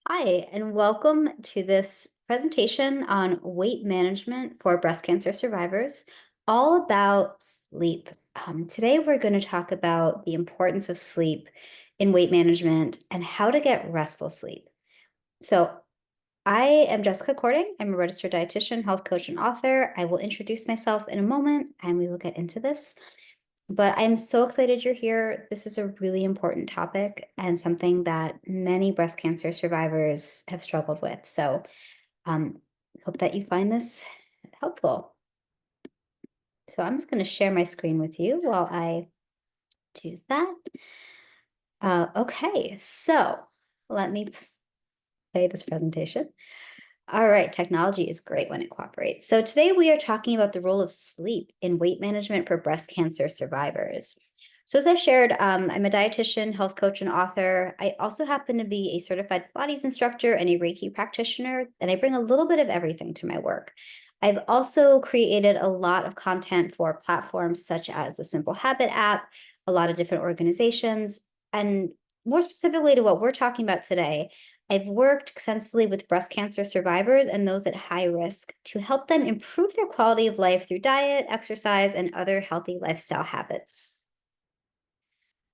Hi, and welcome to this presentation on weight management for breast cancer survivors, all about sleep. Today, we're going to talk about the importance of sleep in weight management and how to get restful sleep. So, I am Jessica Cording. I'm a registered dietitian, health coach, and author. I will introduce myself in a moment and we will get into this. But I'm so excited you're here. This is a really important topic and something that many breast cancer survivors have struggled with. So, um, hope that you find this helpful. So, I'm just going to share my screen with you while I do that. Okay, so let me play this presentation. All right, technology is great when it cooperates. So, today we are talking about the role of sleep in weight management for breast cancer survivors. So, as I shared, I'm a dietitian, health coach, and author. I also happen to be a certified Pilates instructor and a Reiki practitioner, and I bring a little bit of everything to my work. I've also created a lot of content for platforms such as the Simple Habit app, a lot of different organizations, and more specifically to what we're talking about today. I've worked extensively with breast cancer survivors and those at high risk to help them improve their quality of life through diet, exercise, and other healthy lifestyle habits.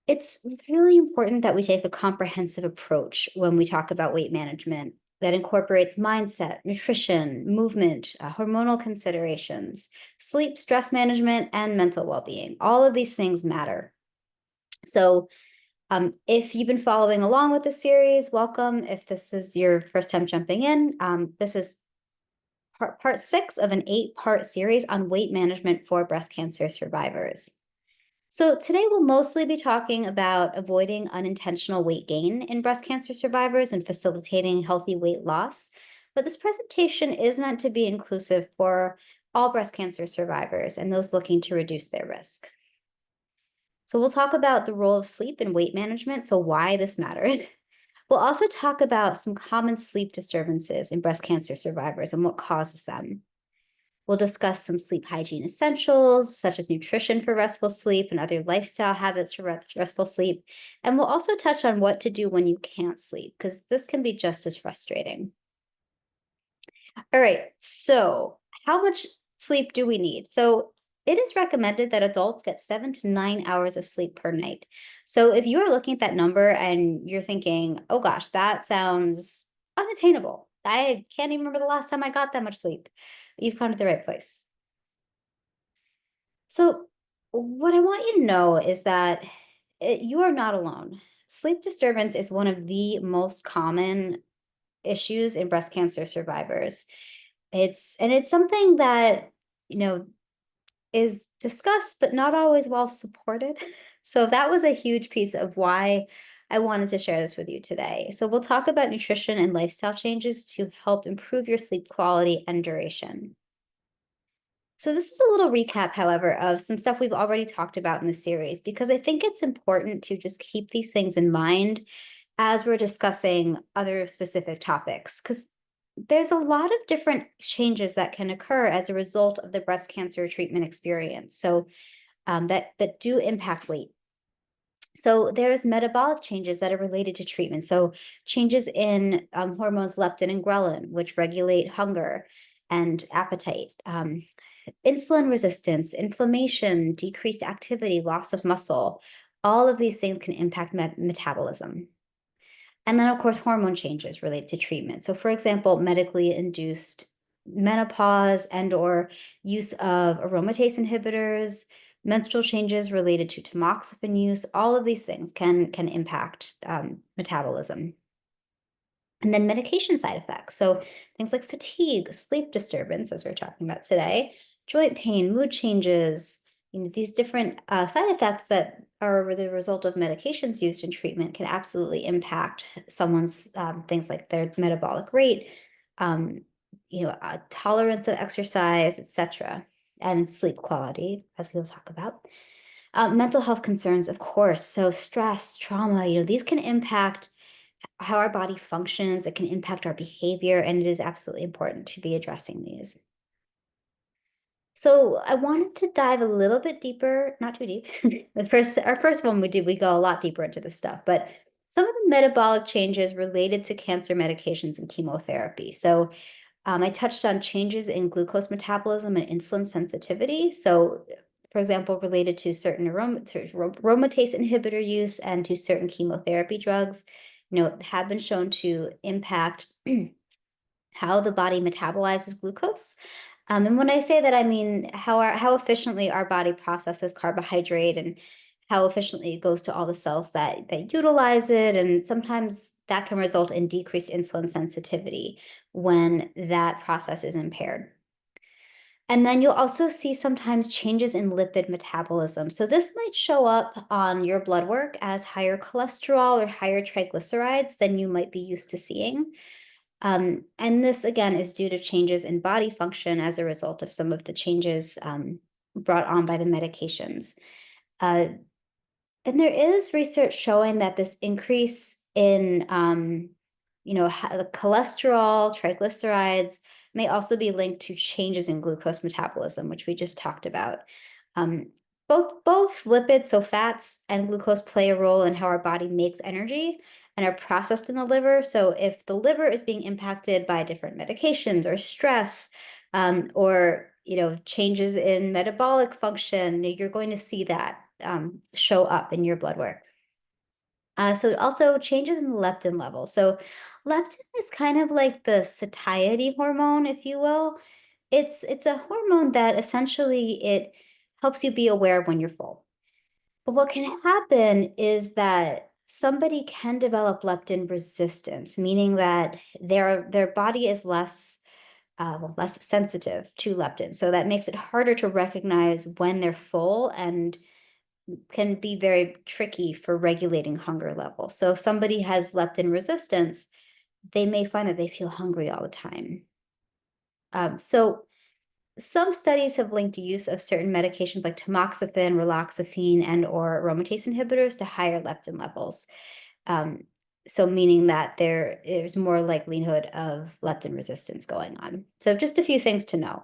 It's really important that we take a comprehensive approach when we talk about weight management that incorporates mindset, nutrition, movement, hormonal considerations, sleep, stress management, and mental well being. All of these things matter. So, if you've been following along with the series, welcome. If this is your first time jumping in, this is part six of an 8-part series on weight management for breast cancer survivors. So, today we'll mostly be talking about avoiding unintentional weight gain in breast cancer survivors and facilitating healthy weight loss. But this presentation is meant to be inclusive for all breast cancer survivors and those looking to reduce their risk. So, we'll talk about the role of sleep in weight management, so why this matters. We'll also talk about some common sleep disturbances in breast cancer survivors and what causes them. We'll discuss some sleep hygiene essentials, such as nutrition for restful sleep and other lifestyle habits for restful sleep. And we'll also touch on what to do when you can't sleep, because this can be just as frustrating. All right, so how much sleep do we need? So it is recommended that adults get 7 to 9 hours of sleep per night. So if you are looking at that number and you're thinking, oh gosh, that sounds unattainable. I can't even remember the last time I got that much sleep. You've come to the right place. So, what I want you to know is that you are not alone. Sleep disturbance is one of the most common issues in breast cancer survivors. It's something that, you know, is discussed but not always well supported. So that was a huge piece of why I wanted to share this with you today. So we'll talk about nutrition and lifestyle changes to help improve your sleep quality and duration. So, this is a little recap, however, of some stuff we've already talked about in the series, because I think it's important to just keep these things in mind as we're discussing other specific topics, because there's a lot of different changes that can occur as a result of the breast cancer treatment experience. So, that do impact weight. So there's metabolic changes that are related to treatment. So changes in hormones leptin and ghrelin, which regulate hunger and appetite. Insulin resistance, inflammation, decreased activity, loss of muscle, all of these things can impact metabolism. And then, of course, hormone changes related to treatment. So, for example, medically induced menopause and or use of aromatase inhibitors, menstrual changes related to tamoxifen use, all of these things can impact metabolism. And then medication side effects. So things like fatigue, sleep disturbance, as we're talking about today, joint pain, mood changes, these different side effects that are the result of medications used in treatment can absolutely impact someone's things like their metabolic rate, um, tolerance of exercise, etc., and sleep quality, as we'll talk about. Mental health concerns, of course. So stress, trauma, these can impact how our body functions. It can impact our behavior, and it is absolutely important to be addressing these. So I wanted to dive a little bit deeper, not too deep. Our first one we go a lot deeper into this stuff, but Some of the metabolic changes related to cancer medications and chemotherapy. So, I touched on changes in glucose metabolism and insulin sensitivity. So, for example, related to certain aromatase inhibitor use and to certain chemotherapy drugs, have been shown to impact how the body metabolizes glucose. And when I say that, I mean how efficiently our body processes carbohydrate and how efficiently it goes to all the cells that utilize it. And sometimes that can result in decreased insulin sensitivity when that process is impaired. And then you'll also see sometimes changes in lipid metabolism. So this might show up on your blood work as higher cholesterol or higher triglycerides than you might be used to seeing. And this, again, is due to changes in body function as a result of some of the changes brought on by the medications. Uh, and there is research showing that this increase in, the cholesterol, triglycerides may also be linked to changes in glucose metabolism, which we just talked about. Um, both lipids, so fats and glucose, play a role in how our body makes energy and are processed in the liver. So if the liver is being impacted by different medications or stress, or changes in metabolic function, you're going to see that show up in your blood work. So also changes in the leptin level. So leptin is kind of like the satiety hormone, if you will. It's a hormone that essentially it helps you be aware of when you're full. But what can happen is that somebody can develop leptin resistance, meaning that their body is less sensitive to leptin. So that makes it harder to recognize when they're full and can be very tricky for regulating hunger levels. So if somebody has leptin resistance, they may find that they feel hungry all the time. So some studies have linked the use of certain medications like tamoxifen, raloxifene, and or aromatase inhibitors to higher leptin levels. Um, so meaning that there's more likelihood of leptin resistance going on. So just a few things to know.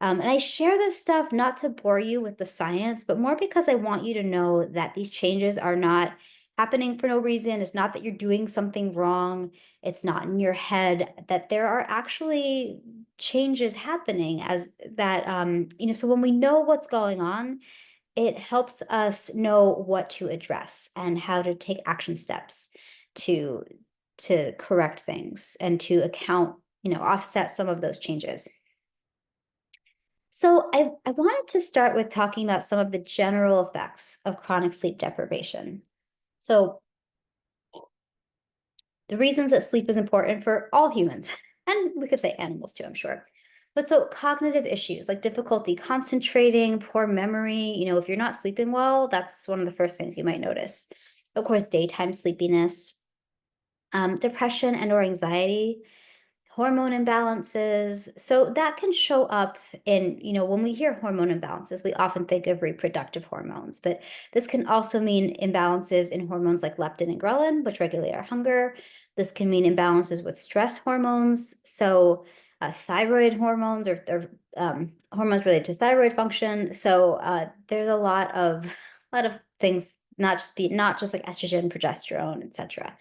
And I share this stuff not to bore you with the science, but more because I want you to know that these changes are not happening for no reason. It's not that you're doing something wrong. It's not in your head, that there are actually changes happening as that, so when we know what's going on, it helps us know what to address and how to take action steps to correct things and to offset some of those changes. So I wanted to start with talking about some of the general effects of chronic sleep deprivation. So the reasons that sleep is important for all humans, and we could say animals too, I'm sure. But so cognitive issues like difficulty concentrating, poor memory, if you're not sleeping well, that's one of the first things you might notice. Of course, daytime sleepiness, depression and or anxiety, hormone imbalances. So that can show up in, when we hear hormone imbalances, we often think of reproductive hormones, but this can also mean imbalances in hormones like leptin and ghrelin, which regulate our hunger. This can mean imbalances with stress hormones. So thyroid hormones or hormones related to thyroid function. So there's a lot of things, not just like estrogen, progesterone, etc.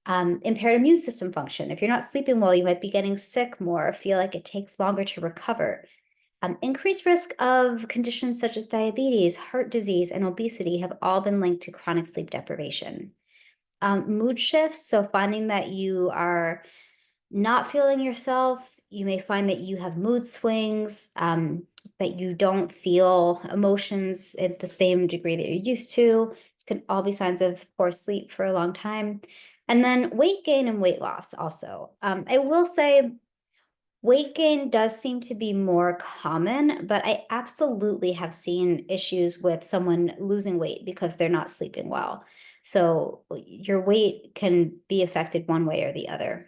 Impaired immune system function. If you're not sleeping well, you might be getting sick more, or feel like it takes longer to recover. Increased risk of conditions such as diabetes, heart disease, and obesity have all been linked to chronic sleep deprivation. Mood shifts, so finding that you are not feeling yourself, you may find that you have mood swings, that you don't feel emotions at the same degree that you're used to. This can all be signs of poor sleep for a long time. And then weight gain and weight loss also. I will say weight gain does seem to be more common, but I absolutely have seen issues with someone losing weight because they're not sleeping well. So your weight can be affected one way or the other.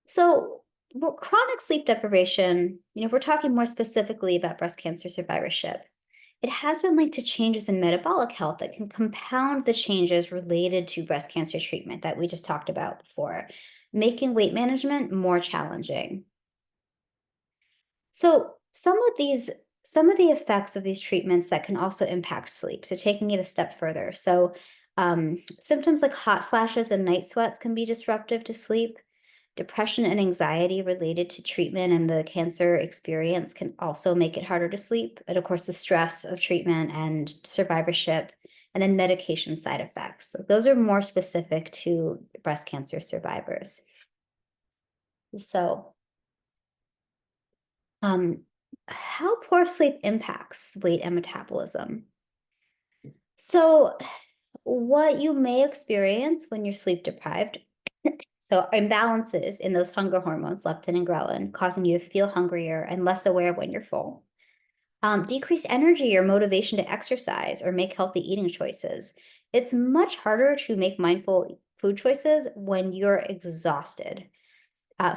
So, well, chronic sleep deprivation, if we're talking more specifically about breast cancer survivorship, it has been linked to changes in metabolic health that can compound the changes related to breast cancer treatment that we just talked about before, making weight management more challenging. So, some of the effects of these treatments that can also impact sleep. So, taking it a step further. So, Symptoms like hot flashes and night sweats can be disruptive to sleep. Depression and anxiety related to treatment and the cancer experience can also make it harder to sleep. And of course, the stress of treatment and survivorship, and then medication side effects. Those are more specific to breast cancer survivors. So, um, how poor sleep impacts weight and metabolism. So, what you may experience when you're sleep deprived, so imbalances in those hunger hormones, leptin and ghrelin, causing you to feel hungrier and less aware when you're full. Decreased energy or motivation to exercise or make healthy eating choices. It's much harder to make mindful food choices when you're exhausted.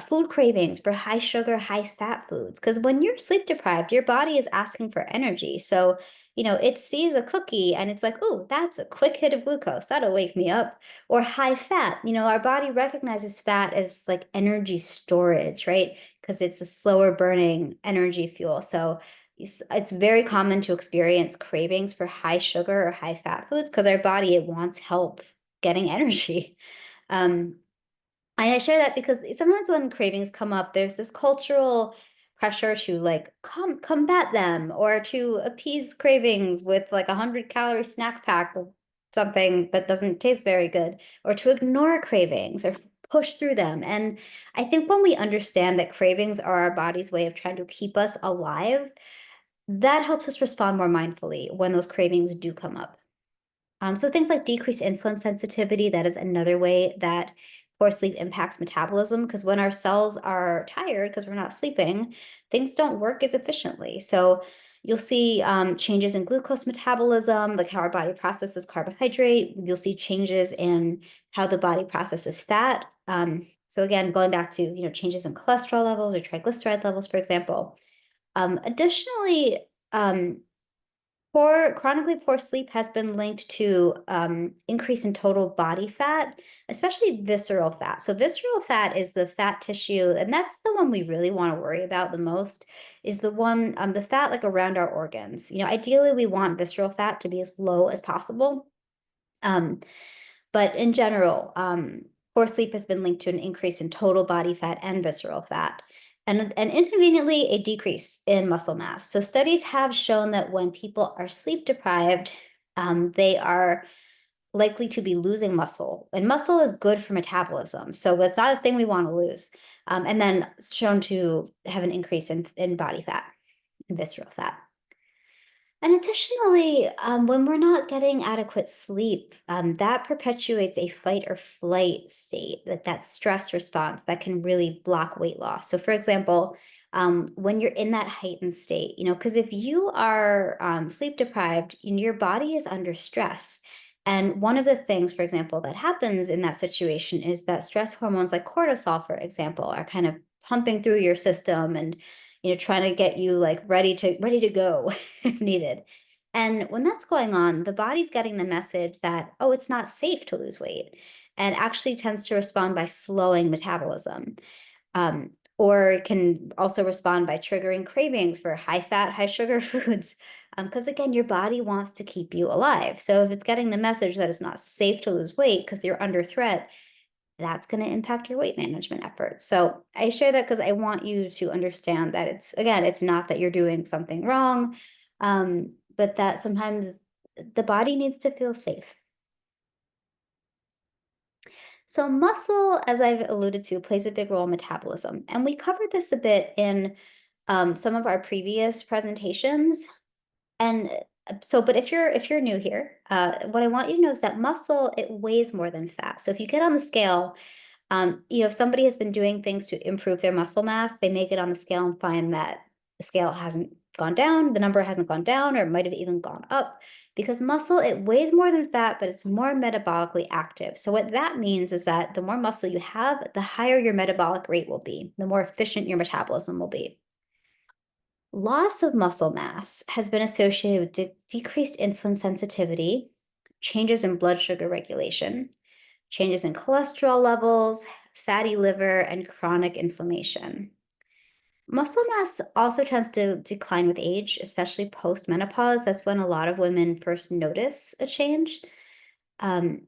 Food cravings for high sugar, high fat foods. Because when you're sleep deprived, your body is asking for energy. So, it sees a cookie and it's like, oh, that's a quick hit of glucose. That'll wake me up. Or high fat. Our body recognizes fat as like energy storage, right? Because it's a slower burning energy fuel. So, it's very common to experience cravings for high sugar or high fat foods because our body, it wants help getting energy. Um, and I share that because sometimes when cravings come up, there's this cultural pressure to like combat them or to appease cravings with like 100-calorie snack pack of something that doesn't taste very good, or to ignore cravings or push through them. And I think when we understand that cravings are our body's way of trying to keep us alive, that helps us respond more mindfully when those cravings do come up. So things like decreased insulin sensitivity, that is another way that poor sleep impacts metabolism, because when our cells are tired because we're not sleeping, things don't work as efficiently. So you'll see changes in glucose metabolism, like how our body processes carbohydrate. You'll see changes in how the body processes fat. So again, going back to changes in cholesterol levels or triglyceride levels, for example. Additionally, chronically poor sleep has been linked to increase in total body fat, especially visceral fat. So visceral fat is the fat tissue, and that's the one we really want to worry about the most, is the fat like around our organs. Ideally we want visceral fat to be as low as possible. Um, but in general, poor sleep has been linked to an increase in total body fat and visceral fat, and inconveniently, a decrease in muscle mass. So studies have shown that when people are sleep deprived, they are likely to be losing muscle, and muscle is good for metabolism. So it's not a thing we want to lose. And then shown to have an increase in body fat and visceral fat. And additionally, when we're not getting adequate sleep, that perpetuates a fight or flight state, that stress response that can really block weight loss. So, for example, when you're in that heightened state, because if you are sleep deprived, your body is under stress. And one of the things, for example, that happens in that situation is that stress hormones like cortisol, for example, are kind of pumping through your system and trying to get you like ready to go if needed. And when that's going on, the body's getting the message that, oh, it's not safe to lose weight, and actually tends to respond by slowing metabolism. Or it can also respond by triggering cravings for high fat, high sugar foods. Because again, your body wants to keep you alive. So if it's getting the message that it's not safe to lose weight because you're under threat, that's going to impact your weight management efforts. So I share that because I want you to understand that it's not that you're doing something wrong, but that sometimes the body needs to feel safe. So muscle, as I've alluded to, plays a big role in metabolism. And we covered this a bit in some of our previous presentations. And but if you're new here, what I want you to know is that muscle, it weighs more than fat. So if you get on the scale, if somebody has been doing things to improve their muscle mass, they may get on the scale and find that the scale hasn't gone down, the number hasn't gone down, or it might have even gone up, because muscle, it weighs more than fat, but it's more metabolically active. So what that means is that the more muscle you have, the higher your metabolic rate will be, the more efficient your metabolism will be. Loss of muscle mass has been associated with decreased insulin sensitivity, changes in blood sugar regulation, changes in cholesterol levels, fatty liver, and chronic inflammation. Muscle mass also tends to decline with age, especially post-menopause. That's when a lot of women first notice a change. Um,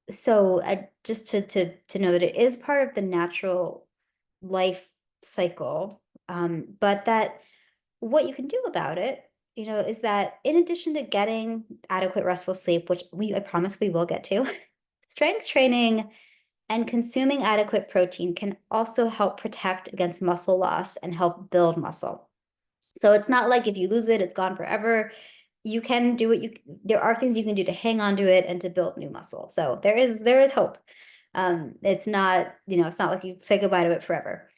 so just to know that it is part of the natural life cycle, but that what you can do about it, is that in addition to getting adequate restful sleep, which I promise we will get to, strength training and consuming adequate protein can also help protect against muscle loss and help build muscle. So it's not like if you lose it, it's gone forever. You can do it. There are things you can do to hang on to it and to build new muscle. So there is hope. It's not, it's not like you say goodbye to it forever.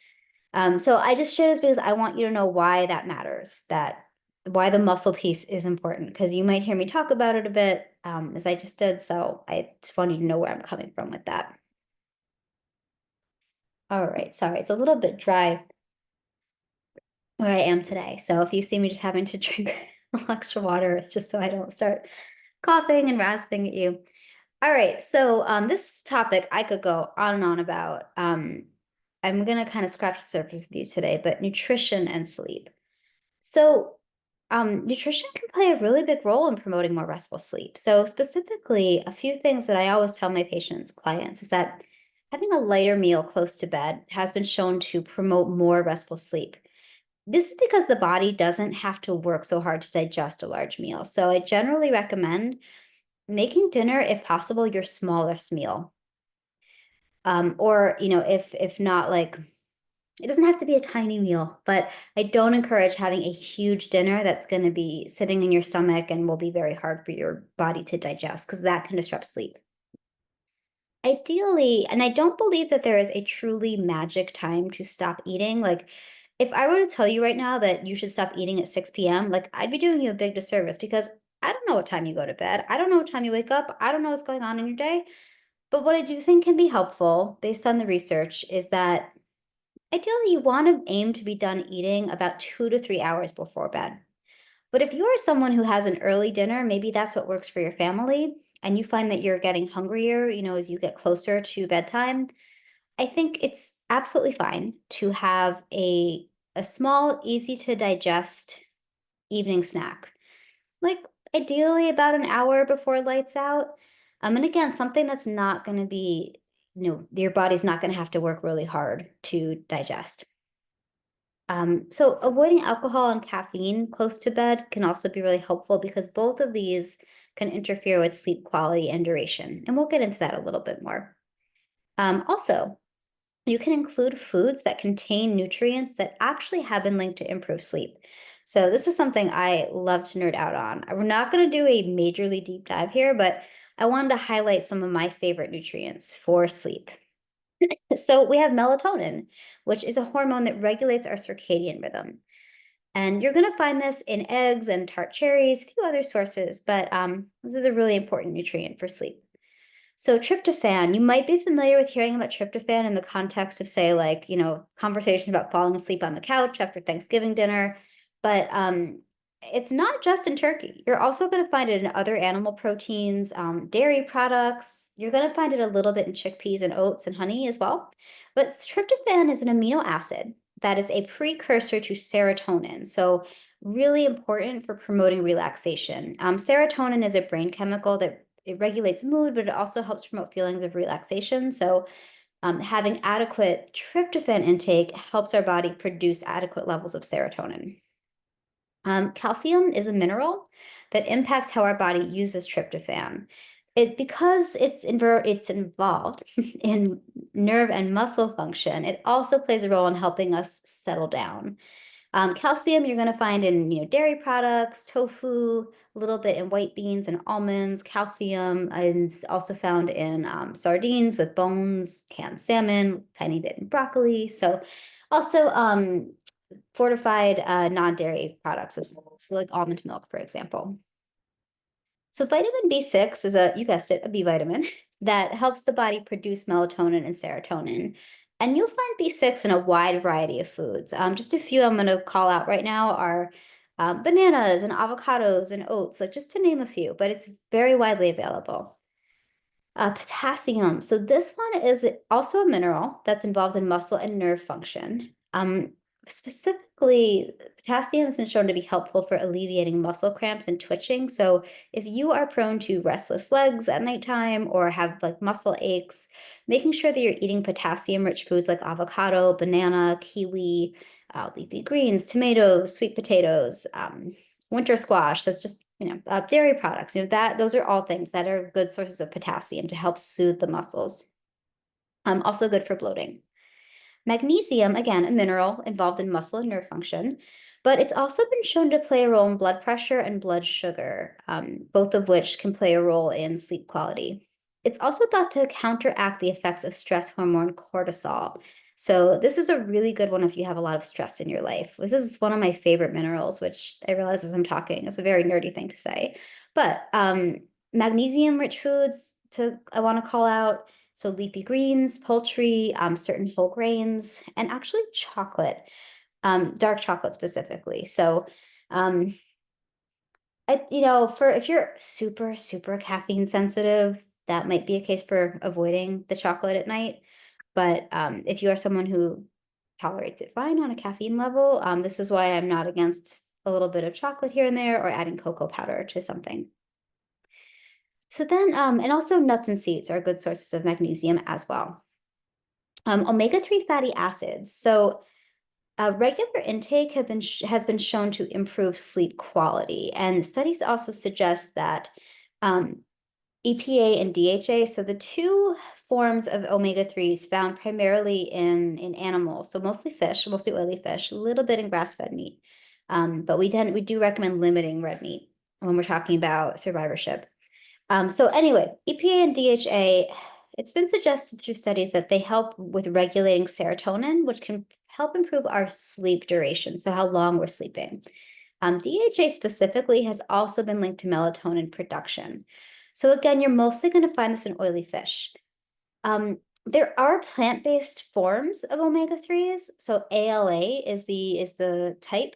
So I just share this because I want you to know why that matters, that why the muscle piece is important, because you might hear me talk about it a bit, as I just did. So I just want you to know where I'm coming from with that. All right. Sorry, it's a little bit dry where I am today. So if you see me just having to drink a little extra water, it's just so I don't start coughing and rasping at you. All right. So this topic I could go on and on about. I'm gonna kind of scratch the surface with you today, but nutrition and sleep. So nutrition can play a really big role in promoting more restful sleep. So specifically, a few things that I always tell my patients, clients, is that having a lighter meal close to bed has been shown to promote more restful sleep. This is because the body doesn't have to work so hard to digest a large meal. So I generally recommend making dinner, if possible, your smallest meal. Or, if not, like, it doesn't have to be a tiny meal, but I don't encourage having a huge dinner that's going to be sitting in your stomach and will be very hard for your body to digest, because that can disrupt sleep. Ideally, and I don't believe that there is a truly magic time to stop eating. Like, if I were to tell you right now that you should stop eating at 6 p.m., like, I'd be doing you a big disservice, because I don't know what time you go to bed. I don't know what time you wake up. I don't know what's going on in your day. But what I do think can be helpful based on the research is that ideally you want to aim to be done eating about 2 to 3 hours before bed. But if you are someone who has an early dinner, maybe that's what works for your family, and you find that you're getting hungrier, as you get closer to bedtime, I think it's absolutely fine to have a small, easy to digest evening snack. Like, ideally about an hour before lights out. And again, something that's not going to be, your body's not going to have to work really hard to digest. So avoiding alcohol and caffeine close to bed can also be really helpful, because both of these can interfere with sleep quality and duration. And we'll get into that a little bit more. Also, you can include foods that contain nutrients that actually have been linked to improved sleep. So this is something I love to nerd out on. We're not going to do a majorly deep dive here, but I wanted to highlight some of my favorite nutrients for sleep. So we have melatonin, which is a hormone that regulates our circadian rhythm. And you're going to find this in eggs and tart cherries, a few other sources, but this is a really important nutrient for sleep. So tryptophan, you might be familiar with hearing about tryptophan in the context of, say, like, conversations about falling asleep on the couch after Thanksgiving dinner, but it's not just in turkey. You're also going to find it in other animal proteins, dairy products. You're going to find it a little bit in chickpeas and oats and honey as well. But tryptophan is an amino acid that is a precursor to serotonin. So really important for promoting relaxation. Serotonin is a brain chemical that it regulates mood, but it also helps promote feelings of relaxation. So having adequate tryptophan intake helps our body produce adequate levels of serotonin. Calcium is a mineral that impacts how our body uses tryptophan. Because it's involved in nerve and muscle function, it also plays a role in helping us settle down. Calcium you're going to find in dairy products, tofu, a little bit in white beans and almonds. Calcium is also found in sardines with bones, canned salmon, tiny bit in broccoli. So also fortified non-dairy products as well, so like almond milk, for example. So vitamin B6 is you guessed it, a B vitamin that helps the body produce melatonin and serotonin. And you'll find B6 in a wide variety of foods. Just a few I'm going to call out right now are bananas and avocados and oats, like just to name a few, but it's very widely available. Potassium. So this one is also a mineral that's involved in muscle and nerve function. Specifically, potassium has been shown to be helpful for alleviating muscle cramps and twitching. So, if you are prone to restless legs at nighttime or have like muscle aches, making sure that you're eating potassium rich foods like avocado, banana, kiwi, leafy greens, tomatoes, sweet potatoes, winter squash. That's just, dairy products. Those are all things that are good sources of potassium to help soothe the muscles. Also good for bloating. Magnesium, again, a mineral involved in muscle and nerve function, but it's also been shown to play a role in blood pressure and blood sugar, both of which can play a role in sleep quality. It's also thought to counteract the effects of stress hormone cortisol. So, this is a really good one if you have a lot of stress in your life. This is one of my favorite minerals, which I realize as I'm talking is a very nerdy thing to say. But magnesium rich foods I want to call out, so leafy greens, poultry, certain whole grains, and actually chocolate, dark chocolate specifically. So, um, for if you're super, super caffeine sensitive, that might be a case for avoiding the chocolate at night. But if you are someone who tolerates it fine on a caffeine level, this is why I'm not against a little bit of chocolate here and there or adding cocoa powder to something. So then, and also nuts and seeds are good sources of magnesium as well. Omega-3 fatty acids. So, regular intake has been shown to improve sleep quality, and studies also suggest that um, EPA and DHA, so the two forms of omega-3s found primarily in animals, so mostly fish, mostly oily fish, a little bit in grass-fed meat. But we do recommend limiting red meat when we're talking about survivorship. So anyway, EPA and DHA, it's been suggested through studies that they help with regulating serotonin, which can help improve our sleep duration, so how long we're sleeping. DHA specifically has also been linked to melatonin production. So again, you're mostly going to find this in oily fish. There are plant-based forms of omega-3s. So ALA is the type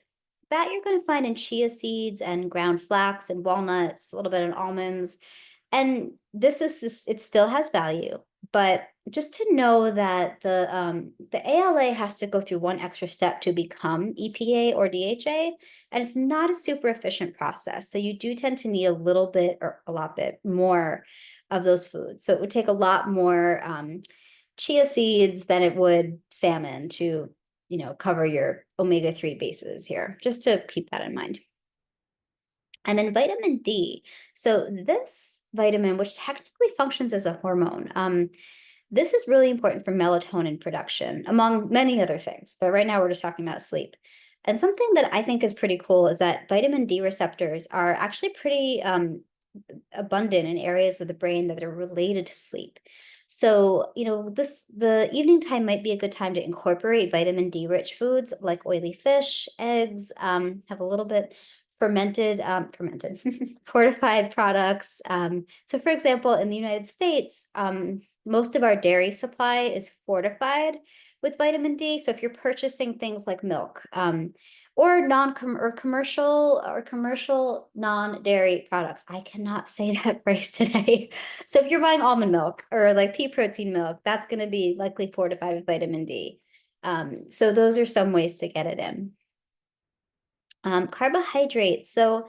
that you're going to find in chia seeds and ground flax and walnuts, a little bit in almonds. And it still has value, but just to know that the ALA has to go through one extra step to become EPA or DHA, and it's not a super efficient process. So you do tend to need a little bit or a lot bit more of those foods. So it would take a lot more chia seeds than it would salmon to, cover your omega-3 bases here, just to keep that in mind. And then vitamin D. So this vitamin, which technically functions as a hormone, this is really important for melatonin production, among many other things. But right now we're just talking about sleep. And something that I think is pretty cool is that vitamin D receptors are actually pretty abundant in areas of the brain that are related to sleep. So, the evening time might be a good time to incorporate vitamin D rich foods like oily fish, eggs, have a little bit fermented, fortified products. So, for example, in the United States, most of our dairy supply is fortified with vitamin D. So, if you're purchasing things like milk, or commercial non-dairy products. I cannot say that phrase today. So if you're buying almond milk or like pea protein milk, that's going to be likely fortified with vitamin D. So those are some ways to get it in. Carbohydrates. So,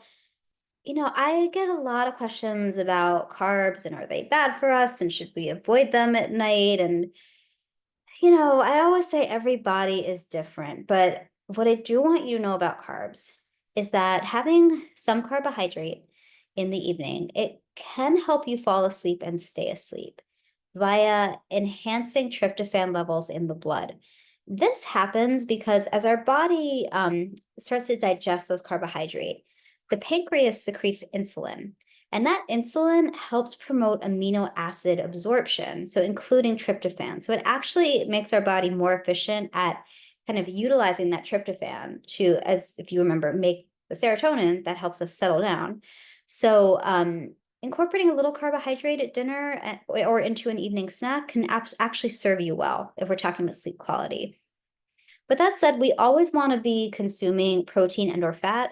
I get a lot of questions about carbs and are they bad for us and should we avoid them at night? And I always say every body is different, but what I do want you to know about carbs is that having some carbohydrate in the evening, it can help you fall asleep and stay asleep via enhancing tryptophan levels in the blood. This happens because as our body starts to digest those carbohydrates, the pancreas secretes insulin. And that insulin helps promote amino acid absorption, so including tryptophan. So it actually makes our body more efficient at kind of utilizing that tryptophan to, as if you remember, make the serotonin that helps us settle down. So incorporating a little carbohydrate at dinner or into an evening snack can actually serve you well if we're talking about sleep quality. But that said, we always want to be consuming protein and or fat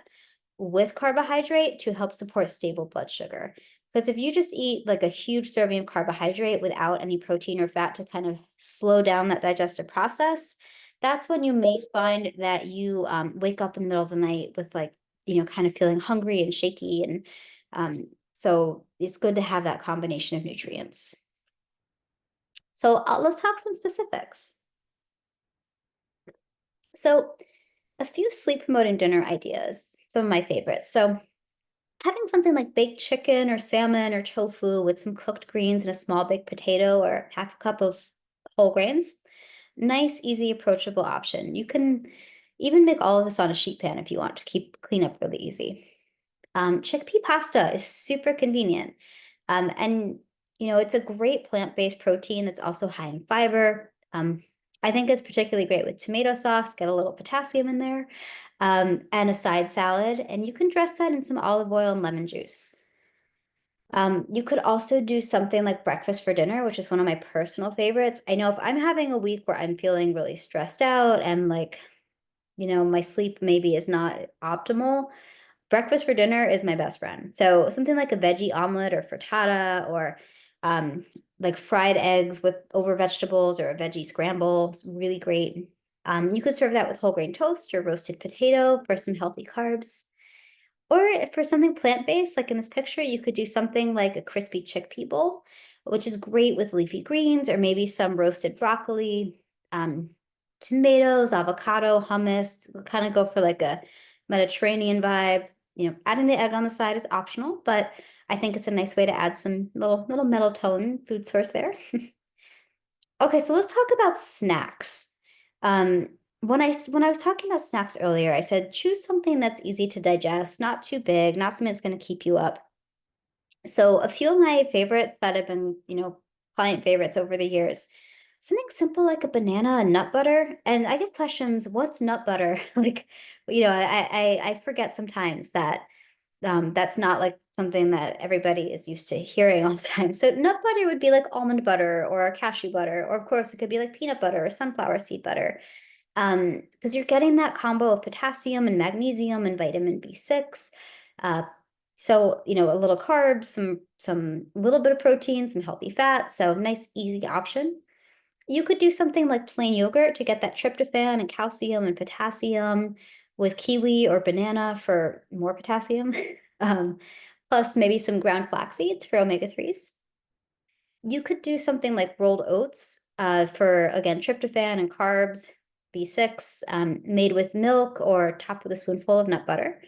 with carbohydrate to help support stable blood sugar. Because if you just eat like a huge serving of carbohydrate without any protein or fat to kind of slow down that digestive process, that's when you may find that you wake up in the middle of the night with like, kind of feeling hungry and shaky. And so it's good to have that combination of nutrients. So let's talk some specifics. So a few sleep promoting dinner ideas, some of my favorites. So having something like baked chicken or salmon or tofu with some cooked greens and a small baked potato or half a cup of whole grains. Nice, easy, approachable option. You can even make all of this on a sheet pan if you want to keep cleanup really easy. Chickpea pasta is super convenient. And it's a great plant-based protein that's also high in fiber. I think it's particularly great with tomato sauce, get a little potassium in there, and a side salad. And you can dress that in some olive oil and lemon juice. You could also do something like breakfast for dinner, which is one of my personal favorites. I know if I'm having a week where I'm feeling really stressed out and like, my sleep maybe is not optimal, breakfast for dinner is my best friend. So something like a veggie omelet or frittata or like fried eggs with over vegetables or a veggie scramble is really great. You could serve that with whole grain toast or roasted potato for some healthy carbs. Or if for something plant-based, like in this picture, you could do something like a crispy chickpea bowl, which is great with leafy greens or maybe some roasted broccoli, um, tomatoes, avocado, hummus, kind of go for like a Mediterranean vibe. Adding the egg on the side is optional, but I think it's a nice way to add some little melatonin food source there. Okay, so let's talk about snacks. When I was talking about snacks earlier, I said choose something that's easy to digest, not too big, not something that's going to keep you up. So a few of my favorites that have been, client favorites over the years, something simple like a banana and nut butter. And I get questions, what's nut butter? Like, I forget sometimes that that's not like something that everybody is used to hearing all the time. So nut butter would be like almond butter or cashew butter, or of course it could be like peanut butter or sunflower seed butter. Because you're getting that combo of potassium and magnesium and vitamin B6. Uh, so, a little carbs, some little bit of protein, some healthy fat. So nice, easy option. You could do something like plain yogurt to get that tryptophan and calcium and potassium with kiwi or banana for more potassium. Plus maybe some ground flax seeds for omega-3s. You could do something like rolled oats for, again, tryptophan and carbs, B6, made with milk or topped with a spoonful of nut butter.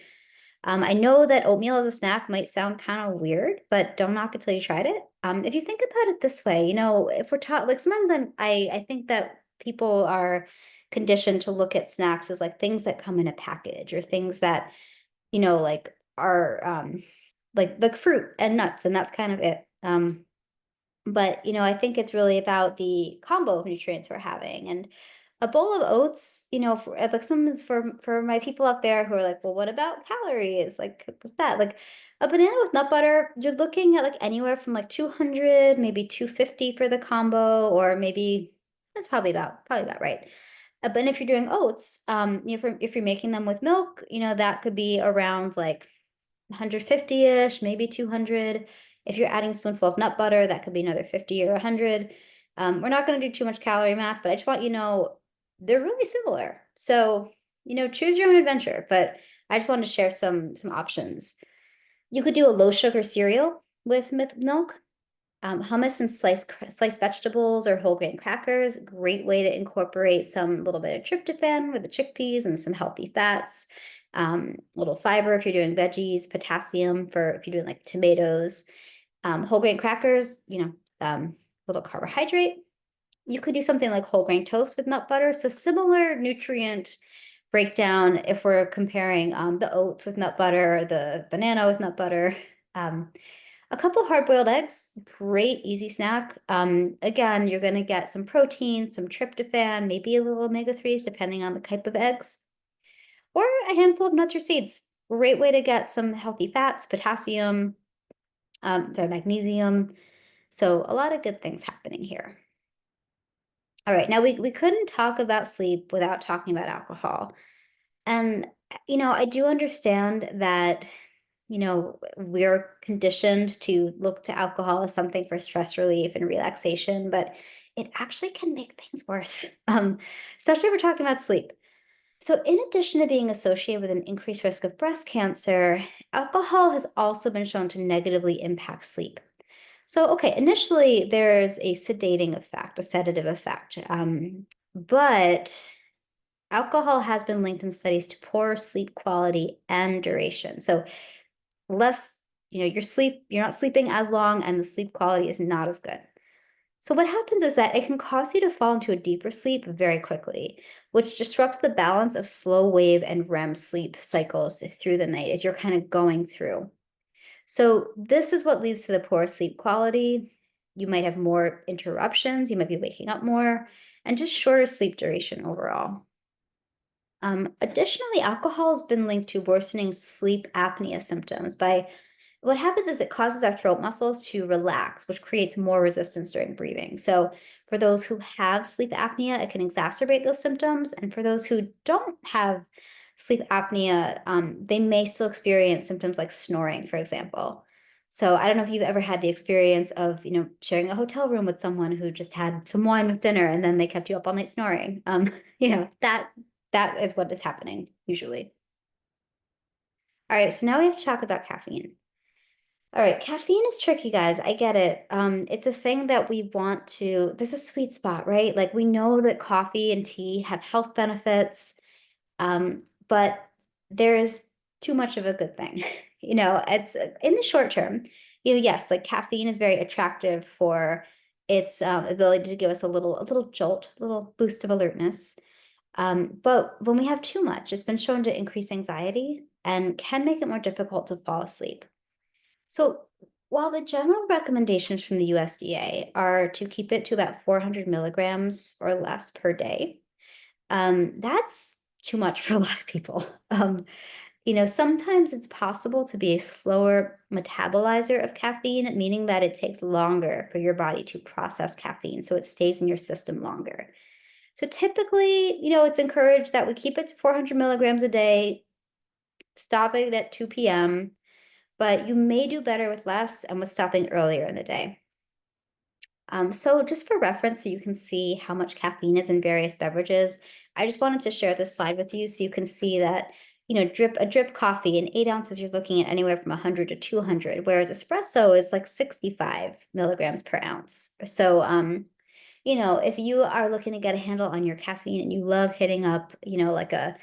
I know that oatmeal as a snack might sound kind of weird, but don't knock it till you tried it. If you think about it this way, if we're taught, like sometimes I think that people are conditioned to look at snacks as like things that come in a package or things that, like are like fruit and nuts, and that's kind of it. But I think it's really about the combo of nutrients we're having. And a bowl of oats, like some for my people out there who are like, well, what about calories? Like, what's that? Like a banana with nut butter, you're looking at like anywhere from like 200, maybe 250 for the combo, or maybe that's probably about right. But if you're doing oats, if you're making them with milk, that could be around like 150-ish, maybe 200. If you're adding a spoonful of nut butter, that could be another 50 or 100. We're not going to do too much calorie math, but I just want you to know they're really similar. So, choose your own adventure, but I just wanted to share some options. You could do a low sugar cereal with milk. Hummus and sliced vegetables or whole grain crackers, great way to incorporate some little bit of tryptophan with the chickpeas and some healthy fats. Little fiber if you're doing veggies, potassium for if you're doing like tomatoes. Whole grain crackers, little carbohydrate. You could do something like whole grain toast with nut butter. So similar nutrient breakdown if we're comparing the oats with nut butter, the banana with nut butter. A couple hard-boiled eggs, great easy snack. Again, you're going to get some protein, some tryptophan, maybe a little omega-3s depending on the type of eggs, or a handful of nuts or seeds. Great way to get some healthy fats, potassium, the magnesium. So a lot of good things happening here. All right, now we couldn't talk about sleep without talking about alcohol. And, I do understand that we're conditioned to look to alcohol as something for stress relief and relaxation, but it actually can make things worse, especially if we're talking about sleep. So, in addition to being associated with an increased risk of breast cancer, alcohol has also been shown to negatively impact sleep. So, okay, initially there's a sedating effect, a sedative effect, but alcohol has been linked in studies to poorer sleep quality and duration. So, less, you're not sleeping as long, and the sleep quality is not as good. So, what happens is that it can cause you to fall into a deeper sleep very quickly, which disrupts the balance of slow wave and REM sleep cycles through the night as you're kind of going through. So, this is what leads to the poor sleep quality. You might have more interruptions, you might be waking up more, and just shorter sleep duration overall. Additionally, alcohol has been linked to worsening sleep apnea symptoms by what happens is it causes our throat muscles to relax, which creates more resistance during breathing. So, for those who have sleep apnea, it can exacerbate those symptoms. And for those who don't have sleep apnea, they may still experience symptoms like snoring, for example. So, I don't know if you've ever had the experience of, sharing a hotel room with someone who just had some wine with dinner and then they kept you up all night snoring. That is what is happening usually. All right, so now we have to talk about caffeine. All right, caffeine is tricky, guys. I get it. It's a thing that we want to, this is a sweet spot, right? Like we know that coffee and tea have health benefits, but there is too much of a good thing. It's in the short term, yes, like caffeine is very attractive for its ability to give us a little jolt, a little boost of alertness. But when we have too much, it's been shown to increase anxiety and can make it more difficult to fall asleep. So, while the general recommendations from the USDA are to keep it to about 400 milligrams or less per day, that's too much for a lot of people. Sometimes it's possible to be a slower metabolizer of caffeine, meaning that it takes longer for your body to process caffeine, so it stays in your system longer. So typically, it's encouraged that we keep it to 400 milligrams a day, stop it at 2 p.m., but you may do better with less and with stopping earlier in the day. So just for reference, so you can see how much caffeine is in various beverages, I just wanted to share this slide with you so you can see that, a drip coffee in 8 ounces, you're looking at anywhere from 100 to 200, whereas espresso is like 65 milligrams per ounce. So, if you are looking to get a handle on your caffeine and you love hitting up, like a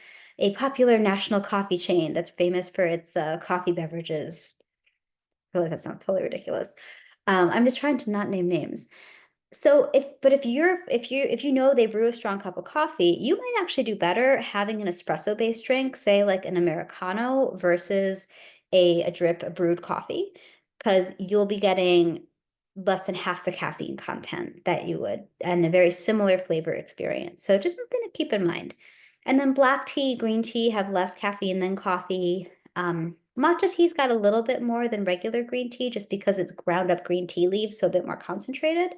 popular national coffee chain that's famous for its coffee beverages, I feel like that sounds totally ridiculous. I'm just trying to not name names. So if you know they brew a strong cup of coffee, you might actually do better having an espresso based drink, say like an Americano versus a drip a brewed coffee, because you'll be getting less than half the caffeine content that you would and a very similar flavor experience. So just something to keep in mind. And then black tea, green tea have less caffeine than coffee. Matcha tea's got a little bit more than regular green tea just because it's ground up green tea leaves, so a bit more concentrated.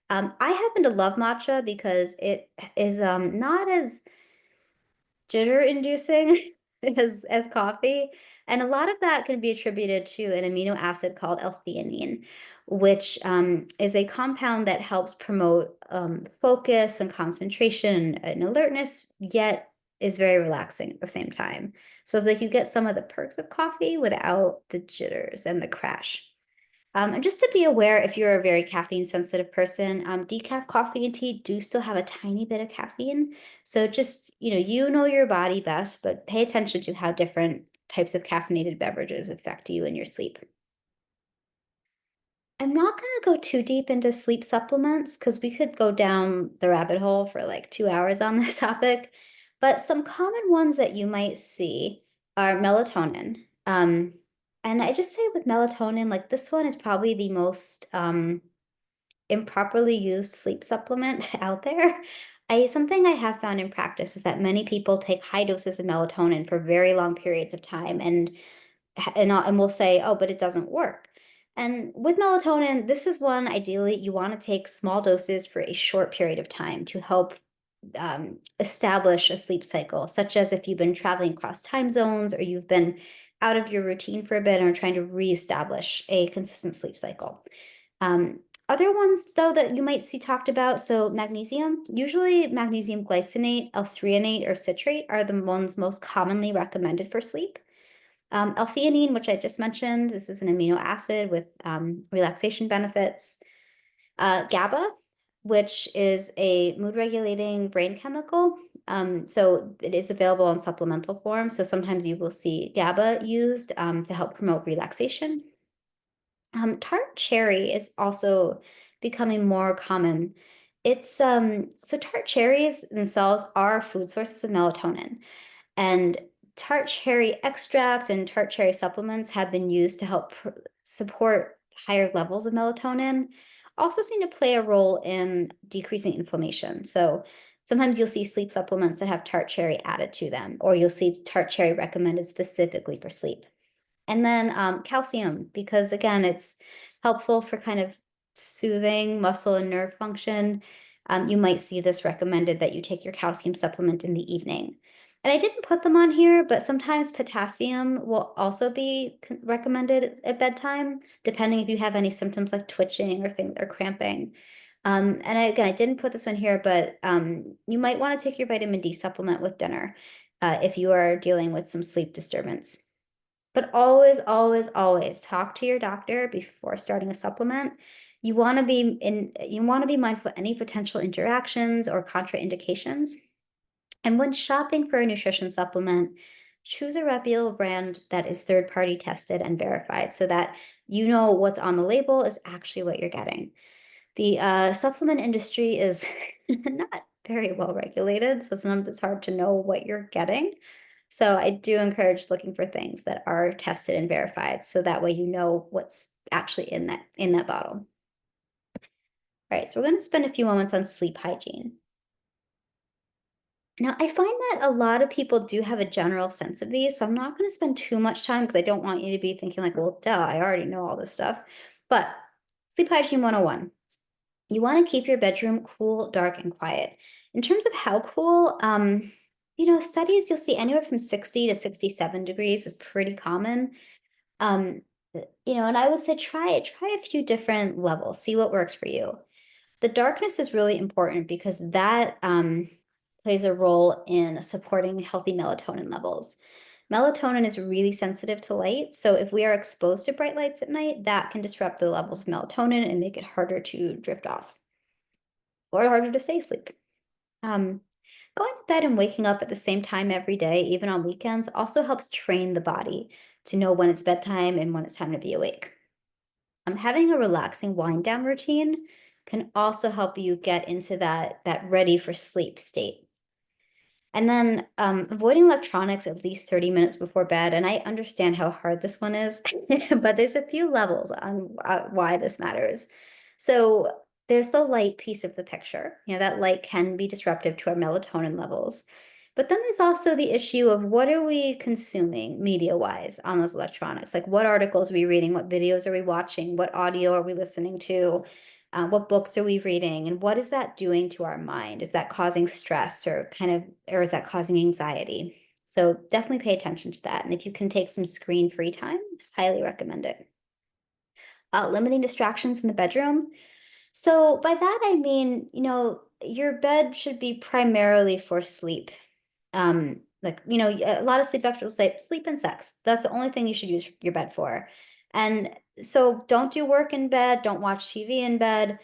I happen to love matcha because it is not as jitter inducing as coffee. And a lot of that can be attributed to an amino acid called L-theanine, which is a compound that helps promote focus and concentration and alertness, yet is very relaxing at the same time. So it's like you get some of the perks of coffee without the jitters and the crash. And just to be aware, if you're a very caffeine sensitive person, decaf coffee and tea do still have a tiny bit of caffeine. So just, you know your body best, but pay attention to how different types of caffeinated beverages affect you and your sleep. I'm not going to go too deep into sleep supplements because we could go down the rabbit hole for like 2 hours on this topic. But some common ones that you might see are melatonin. And I just say with melatonin, like this one is probably the most improperly used sleep supplement out there. Something I have found in practice is that many people take high doses of melatonin for very long periods of time, and we'll say, "Oh, but it doesn't work." And with melatonin, this is one ideally you want to take small doses for a short period of time to help establish a sleep cycle, such as if you've been traveling across time zones or you've been out of your routine for a bit and are trying to reestablish a consistent sleep cycle. Um, Other ones, though, that you might see talked about, so magnesium, usually magnesium glycinate, L-threonate, or citrate are the ones most commonly recommended for sleep. L-theanine, which I just mentioned, this is an amino acid with relaxation benefits. GABA, which is a mood regulating brain chemical. So it is available in supplemental form. So sometimes you will see GABA used to help promote relaxation. Tart cherry is also becoming more common. It's so tart cherries themselves are food sources of melatonin, and tart cherry extract and tart cherry supplements have been used to help support higher levels of melatonin. Also seem to play a role in decreasing inflammation. So sometimes you'll see sleep supplements that have tart cherry added to them, or you'll see tart cherry recommended specifically for sleep. And then calcium, because again, it's helpful for kind of soothing muscle and nerve function. You might see this recommended that you take your calcium supplement in the evening. And I didn't put them on here, but sometimes potassium will also be recommended at bedtime, depending if you have any symptoms like twitching or things or cramping. Again, I didn't put this one here, but you might want to take your vitamin D supplement with dinner if you are dealing with some sleep disturbance. But always, always, always talk to your doctor before starting a supplement. You want to be mindful of any potential interactions or contraindications. And when shopping for a nutrition supplement, choose a reputable brand that is third-party tested and verified so that you know what's on the label is actually what you're getting. The supplement industry is not very well regulated, so sometimes it's hard to know what you're getting. So I do encourage looking for things that are tested and verified, so that way you know what's actually in that bottle. All right, so we're going to spend a few moments on sleep hygiene. Now, I find that a lot of people do have a general sense of these, so I'm not going to spend too much time because I don't want you to be thinking like, well, duh, I already know all this stuff. But sleep hygiene 101. You want to keep your bedroom cool, dark, and quiet. In terms of how cool, studies you'll see anywhere from 60 to 67 degrees is pretty common. Um, and I would say try a few different levels, see what works for you. The darkness is really important because that plays a role in supporting healthy melatonin levels. Melatonin is really sensitive to light, so if we are exposed to bright lights at night, that can disrupt the levels of melatonin and make it harder to drift off or harder to stay asleep. Going to bed and waking up at the same time every day, even on weekends, also helps train the body to know when it's bedtime and when it's time to be awake. Having a relaxing wind down routine can also help you get into that ready for sleep state. And then avoiding electronics at least 30 minutes before bed. And I understand how hard this one is, but there's a few levels on why this matters. So there's the light piece of the picture. That light can be disruptive to our melatonin levels. But then there's also the issue of what are we consuming media-wise on those electronics? Like what articles are we reading? What videos are we watching? What audio are we listening to? What books are we reading? And what is that doing to our mind? Is that causing stress or is that causing anxiety? So definitely pay attention to that. And if you can take some screen-free time, highly recommend it. Limiting distractions in the bedroom. So by that, I mean, your bed should be primarily for sleep. A lot of sleep experts will say sleep and sex. That's the only thing you should use your bed for. And so don't do work in bed, don't watch TV in bed.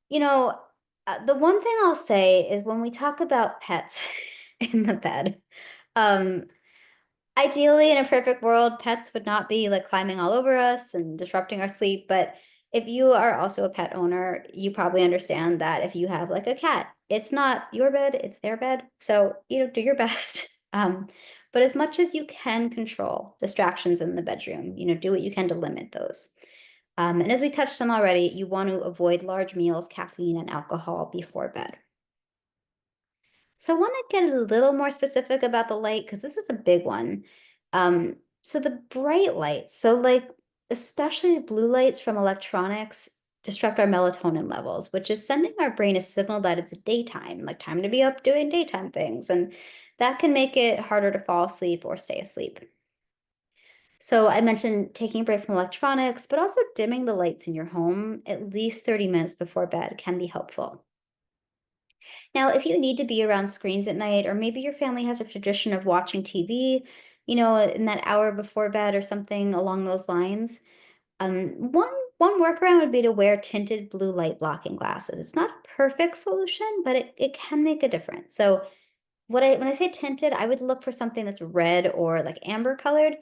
You know, the one thing I'll say is when we talk about pets in the bed, um, ideally, in a perfect world, pets would not be like climbing all over us and disrupting our sleep. But if you are also a pet owner, you probably understand that if you have like a cat, it's not your bed, it's their bed. So, do your best. But as much as you can control distractions in the bedroom, do what you can to limit those. And as we touched on already, you want to avoid large meals, caffeine, and alcohol before bed. So I want to get a little more specific about the light because this is a big one. So the bright lights, so like especially blue lights from electronics disrupt our melatonin levels, which is sending our brain a signal that it's daytime, like time to be up doing daytime things. And that can make it harder to fall asleep or stay asleep. So I mentioned taking a break from electronics, but also dimming the lights in your home at least 30 minutes before bed can be helpful. Now, if you need to be around screens at night, or maybe your family has a tradition of watching TV, in that hour before bed or something along those lines, one workaround would be to wear tinted blue light blocking glasses. It's not a perfect solution, but it can make a difference. So when I say tinted, I would look for something that's red or like amber colored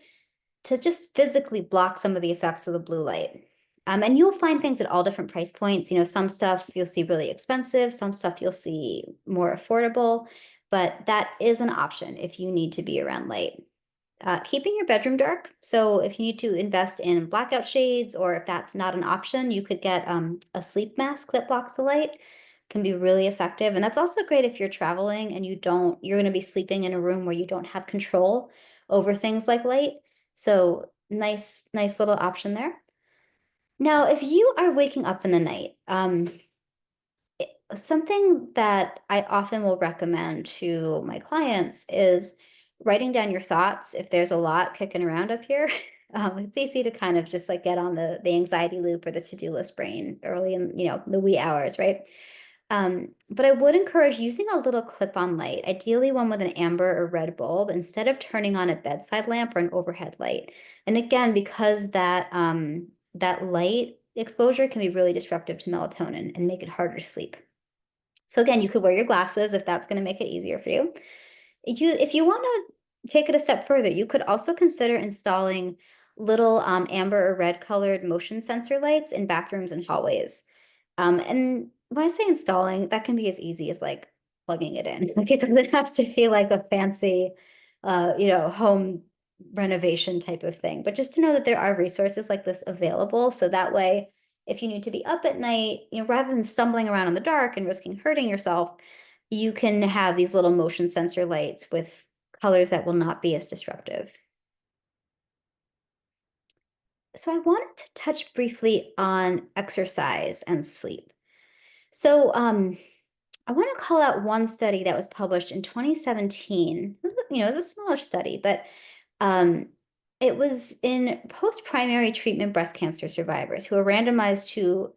to just physically block some of the effects of the blue light. And you'll find things at all different price points. Some stuff you'll see really expensive, some stuff you'll see more affordable, but that is an option if you need to be around light. Keeping your bedroom dark. So if you need to invest in blackout shades, or if that's not an option, you could get a sleep mask that blocks the light. Can be really effective, and that's also great if you're traveling and you're going to be sleeping in a room where you don't have control over things like light. So nice little option there. Now, if you are waking up in the night, something that I often will recommend to my clients is writing down your thoughts if there's a lot kicking around up here. It's easy to kind of just like get on the anxiety loop or the to-do list brain early in, the wee hours, right? But I would encourage using a little clip-on light, ideally one with an amber or red bulb, instead of turning on a bedside lamp or an overhead light. And again, because that light exposure can be really disruptive to melatonin and make it harder to sleep. So again, you could wear your glasses if that's going to make it easier for you. If you want to take it a step further, you could also consider installing little amber or red colored motion sensor lights in bathrooms and hallways. And when I say installing, that can be as easy as like plugging it in. Like it doesn't have to be like a fancy, home renovation type of thing. But just to know that there are resources like this available, so that way, if you need to be up at night, rather than stumbling around in the dark and risking hurting yourself, you can have these little motion sensor lights with colors that will not be as disruptive. So I wanted to touch briefly on exercise and sleep. So, I want to call out one study that was published in 2017. It was a smaller study, but um, it was in post-primary treatment breast cancer survivors who were randomized to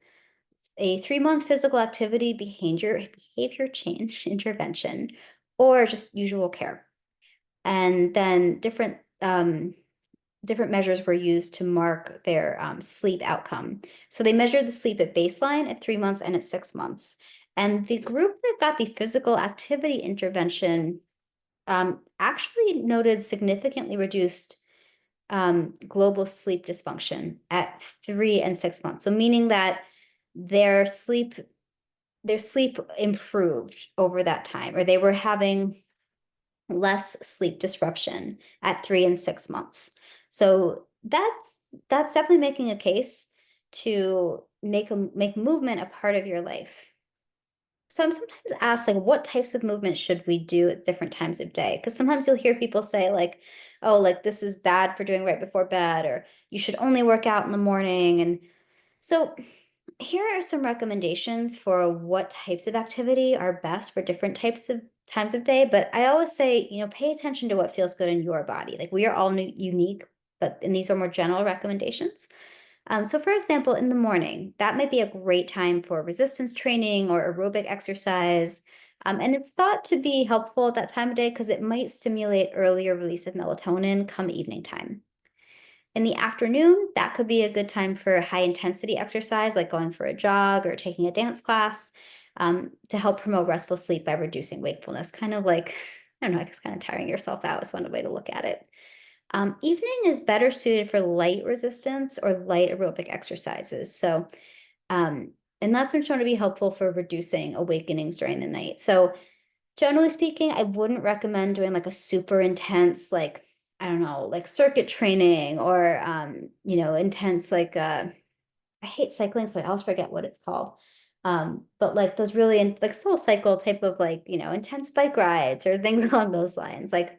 a 3-month physical activity behavior change intervention, or just usual care. And then different measures were used to mark their sleep outcome. So they measured the sleep at baseline, at 3 months, and at 6 months. And the group that got the physical activity intervention actually noted significantly reduced global sleep dysfunction at 3 and 6 months. So meaning that their sleep their sleep improved over that time, or they were having less sleep disruption at 3 and 6 months. So that's definitely making a case to make movement a part of your life. So I'm sometimes asked, like, what types of movement should we do at different times of day? Because sometimes you'll hear people say, like, oh, like this is bad for doing right before bed, or you should only work out in the morning. And so here are some recommendations for what types of activity are best for different types of times of day. But I always say, pay attention to what feels good in your body. Like we are all unique, and these are more general recommendations. So, for example, in the morning, that might be a great time for resistance training or aerobic exercise. And it's thought to be helpful at that time of day because it might stimulate earlier release of melatonin come evening time. In the afternoon, that could be a good time for high intensity exercise, like going for a jog or taking a dance class, to help promote restful sleep by reducing wakefulness. Kind of like, I don't know, I guess kind of tiring yourself out is one way to look at it. Evening is better suited for light resistance or light aerobic exercises. So, and that's been shown to be helpful for reducing awakenings during the night. So, generally speaking, I wouldn't recommend doing like a super intense, like, I don't know, like circuit training or, intense, like, I hate cycling, so I always forget what it's called. But like those really like soul cycle type of like, intense bike rides or things along those lines. Like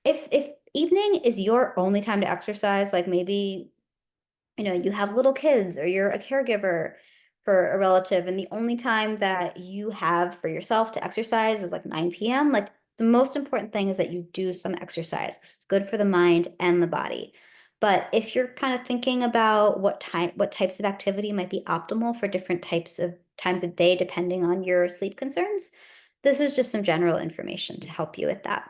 if evening is your only time to exercise, like maybe, you have little kids or you're a caregiver for a relative, and the only time that you have for yourself to exercise is like 9 p.m., like the most important thing is that you do some exercise. It's good for the mind and the body. But if you're kind of thinking about what types of activity might be optimal for different types of times of day, depending on your sleep concerns, this is just some general information to help you with that.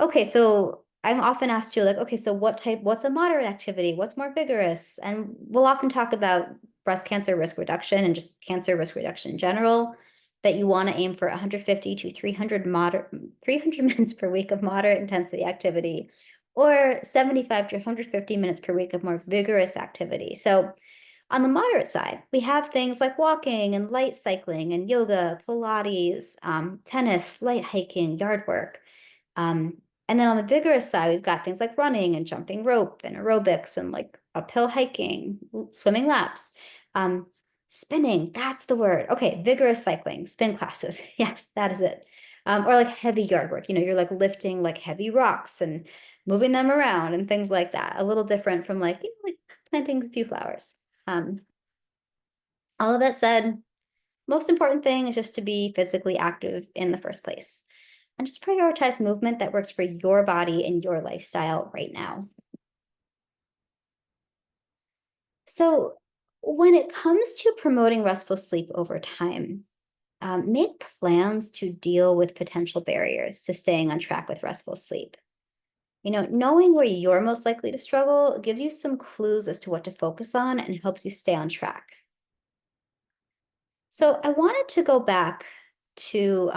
Okay, so I'm often asked too, like, okay, so what's a moderate activity? What's more vigorous? And we'll often talk about breast cancer risk reduction and just cancer risk reduction in general, that you want to aim for 150 to 300 minutes per week of moderate intensity activity, or 75 to 150 minutes per week of more vigorous activity. So on the moderate side, we have things like walking and light cycling and yoga, Pilates, tennis, light hiking, yard work. Um, and then on the vigorous side, we've got things like running and jumping rope and aerobics and like uphill hiking, swimming laps, um, spinning. That's the word. Okay, vigorous cycling, spin classes. Yes, that is it. Or like heavy yard work. You're like lifting like heavy rocks and moving them around and things like that. A little different from like planting a few flowers. Um, all of that said, most important thing is just to be physically active in the first place and just prioritize movement that works for your body and your lifestyle right now. So when it comes to promoting restful sleep over time, make plans to deal with potential barriers to staying on track with restful sleep. Knowing where you're most likely to struggle gives you some clues as to what to focus on and helps you stay on track. So I wanted to go back to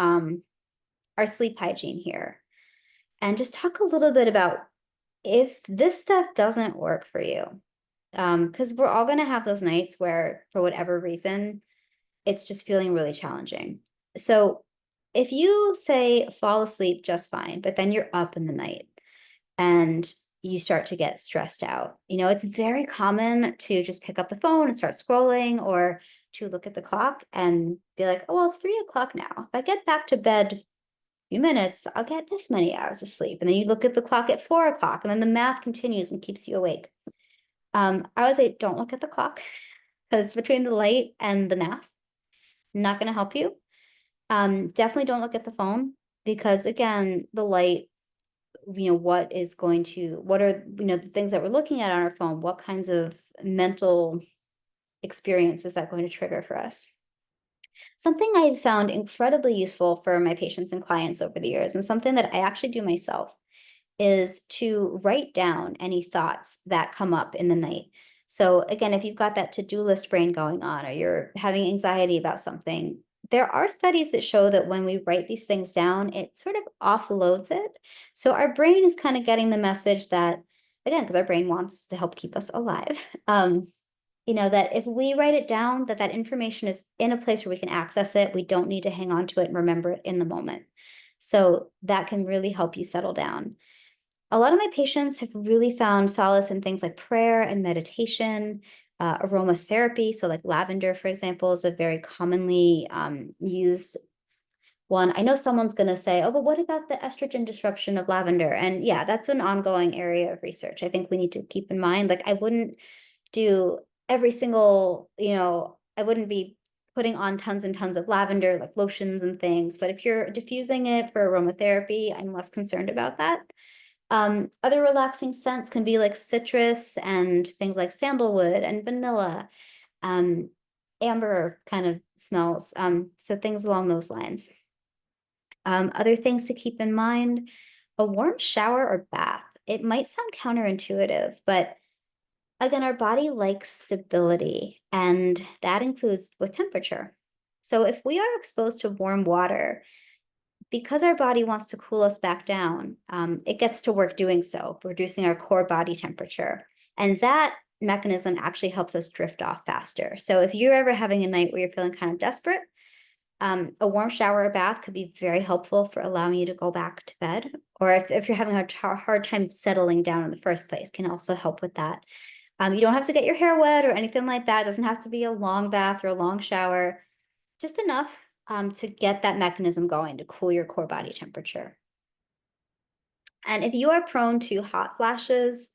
our sleep hygiene here and just talk a little bit about if this stuff doesn't work for you. Because we're all going to have those nights where, for whatever reason, it's just feeling really challenging. So if you say fall asleep just fine, but then you're up in the night and you start to get stressed out, it's very common to just pick up the phone and start scrolling, or to look at the clock and be like, oh, well, it's 3 o'clock now. If I get back to bed a few minutes, I'll get this many hours of sleep. And then you look at the clock at 4 o'clock, and then the math continues and keeps you awake. I would say don't look at the clock, because between the light and the math, not going to help you. Definitely don't look at the phone, because again, the light, what are, the things that we're looking at on our phone, what kinds of mental experience is that going to trigger for us? Something I've found incredibly useful for my patients and clients over the years, and something that I actually do myself, is to write down any thoughts that come up in the night. So again, if you've got that to-do list brain going on, or you're having anxiety about something, there are studies that show that when we write these things down, it sort of offloads it. So our brain is kind of getting the message that, again, because our brain wants to help keep us alive, that if we write it down, that information is in a place where we can access it. We don't need to hang on to it and remember it in the moment. So that can really help you settle down. A lot of my patients have really found solace in things like prayer and meditation, aromatherapy. So, like lavender, for example, is a very commonly used one. I know someone's going to say, oh, but what about the estrogen disruption of lavender? And yeah, that's an ongoing area of research. I think we need to keep in mind, like, I wouldn't do every single, I wouldn't be putting on tons and tons of lavender, like lotions and things. But if you're diffusing it for aromatherapy, I'm less concerned about that. Other relaxing scents can be like citrus and things like sandalwood and vanilla, um, amber kind of smells. So things along those lines. Other things to keep in mind, a warm shower or bath. It might sound counterintuitive, but again, our body likes stability, and that includes with temperature. So if we are exposed to warm water, because our body wants to cool us back down, it gets to work doing so, reducing our core body temperature. And that mechanism actually helps us drift off faster. So if you're ever having a night where you're feeling kind of desperate, a warm shower or bath could be very helpful for allowing you to go back to bed. Or if you're having a hard time settling down in the first place, can also help with that. You don't have to get your hair wet or anything like that. It doesn't have to be a long bath or a long shower, just enough to get that mechanism going to cool your core body temperature. And if you are prone to hot flashes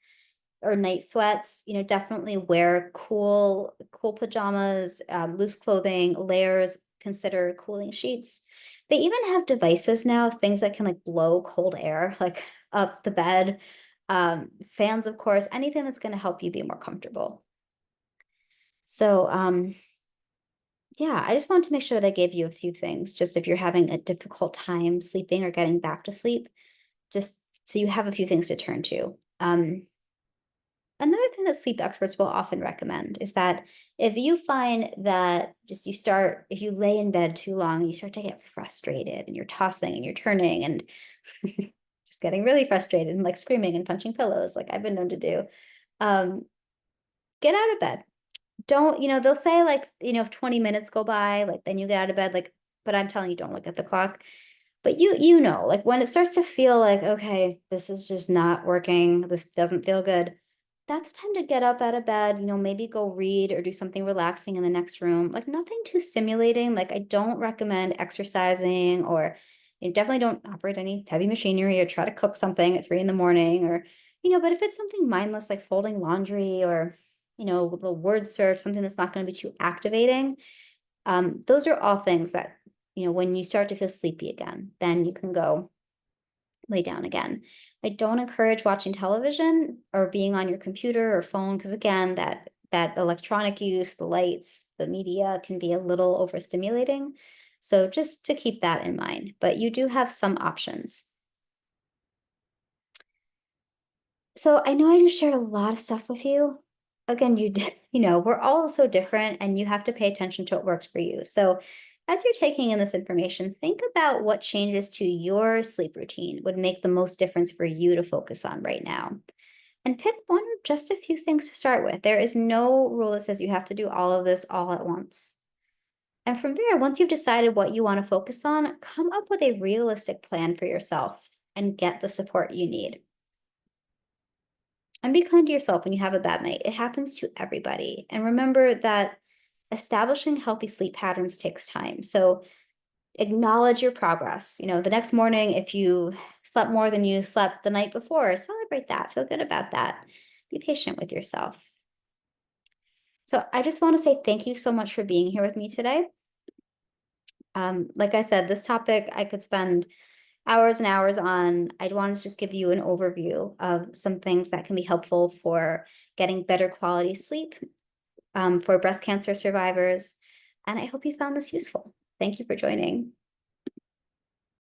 or night sweats, definitely wear cool pajamas, loose clothing, layers, consider cooling sheets. They even have devices now, things that can like blow cold air like up the bed. Fans, of course, anything that's going to help you be more comfortable. So, yeah, I just wanted to make sure that I gave you a few things, just if you're having a difficult time sleeping or getting back to sleep, just so you have a few things to turn to. Another thing that sleep experts will often recommend is that if you find that if you lay in bed too long, you start to get frustrated and you're tossing and you're turning and just getting really frustrated and like screaming and punching pillows, like I've been known to do, um, get out of bed. Don't, they'll say like, if 20 minutes go by, like then you get out of bed, like, but I'm telling you, don't look at the clock. But like when it starts to feel like, okay, this is just not working, this doesn't feel good, that's a time to get up out of bed, maybe go read or do something relaxing in the next room. Like nothing too stimulating. Like I don't recommend exercising or definitely don't operate any heavy machinery or try to cook something at 3 in the morning or, but if it's something mindless like folding laundry or, the word search, something that's not going to be too activating, those are all things that, when you start to feel sleepy again, then you can go lay down again. I don't encourage watching television or being on your computer or phone because again, that electronic use, the lights, the media can be a little overstimulating. So just to keep that in mind, but you do have some options. So I know I just shared a lot of stuff with you. Again, we're all so different and you have to pay attention to what works for you. So as you're taking in this information, think about what changes to your sleep routine would make the most difference for you to focus on right now. And pick one or just a few things to start with. There is no rule that says you have to do all of this all at once. And from there, once you've decided what you want to focus on, come up with a realistic plan for yourself and get the support you need. And be kind to yourself when you have a bad night. It happens to everybody. And remember that establishing healthy sleep patterns takes time. So acknowledge your progress. The next morning, if you slept more than you slept the night before, celebrate that. Feel good about that. Be patient with yourself. So I just want to say thank you so much for being here with me today. Like I said, this topic I could spend hours and hours on. I wanted to just give you an overview of some things that can be helpful for getting better quality sleep for breast cancer survivors. And I hope you found this useful. Thank you for joining.